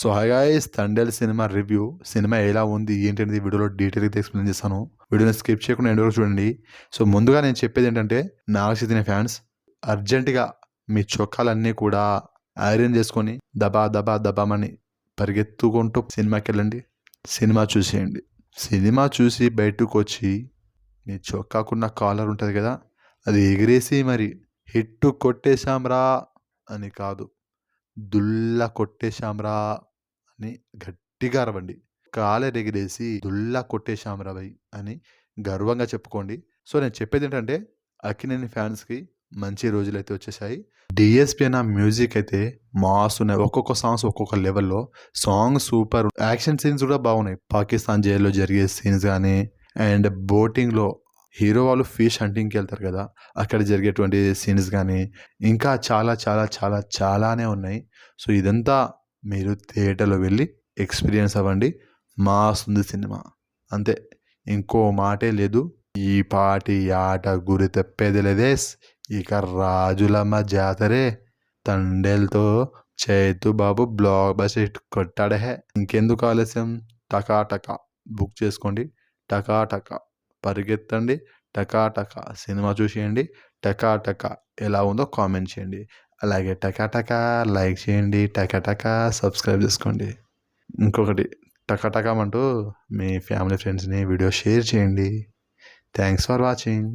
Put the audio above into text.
So hi guys, Thandel cinema review. Cinema ఎలా ఉంది ఏంటనేది వీడియోలో డీటెయిల్గా ఎక్స్ప్లెయిన్ చేస్తాను. వీడియోని స్కిప్ చేయకుండా ఎండ్ వరకు చూడండి. సో ముందుగా నేను చెప్పేది ఏంటంటే, నాగ చైతన్య ఫ్యాన్స్ అర్జెంటుగా మీ చొక్కాలన్నీ కూడా ఐరన్ చేసుకొని దబా దబా దబామని పరిగెత్తుకుంటూ సినిమాకి వెళ్ళండి. సినిమా చూసేయండి. సినిమా చూసి బయటకు వచ్చి మీ చొక్కాకున్న కాలర్ ఉంటుంది కదా, అది ఎగిరేసి మరి హిట్టు కొట్టేశాంరా అని కాదు, దుల్లా కొట్టేశాంరా అని గట్టిగా అరవండి. కాలర్ ఎగిరేసి దుల్లా కొట్టేశాంరా భయ్ అని గర్వంగా చెప్పుకోండి. సో నేను చెప్పేది ఏంటంటే, అక్కినేని ఫ్యాన్స్కి మంచి రోజులైతే వచ్చేసాయి. డిఎస్పి అన్న మ్యూజిక్ అయితే మాస్ ఉన్నాయి. ఒక్కొక్క సాంగ్స్ ఒక్కొక్క లెవెల్లో. Song super. యాక్షన్ సీన్స్ కూడా బాగున్నాయి. పాకిస్తాన్ జైల్లో జరిగే సీన్స్ కానీ, అండ్ బోటింగ్లో హీరో వాళ్ళు ఫిష్ హంటింగ్కి వెళ్తారు కదా, అక్కడ జరిగేటువంటి సీన్స్ కానీ, ఇంకా చాలా చాలా చాలా చాలానే ఉన్నాయి. సో ఇదంతా మీరు థియేటర్లో వెళ్ళి ఎక్స్పీరియన్స్ అవ్వండి. మాస్ ఉంది సినిమా, అంతే, ఇంకో మాటే లేదు. ఈ పాటి ఆట గురి తెప్పేది లేదేస్. ఇక రాజులమ్మ జాతరే తండేల్తో చైతు బాబు బ్లాక్ బస్టర్ కొట్టాడే. ఇంకెందుకు ఆలస్యం, టకా టకా బుక్ చేసుకోండి. టకా టకా పరిగెత్తండి. టకా టకా సినిమా చూసేయండి. టకా టకా ఎలా ఉందో కామెంట్ చేయండి. అలాగే టకా టకా లైక్ చేయండి. టకా టకా సబ్స్క్రైబ్ చేసుకోండి. ఇంకొకటి, టకా టకామంటూ మీ ఫ్యామిలీ ఫ్రెండ్స్ని వీడియో షేర్ చేయండి. Thanks for watching.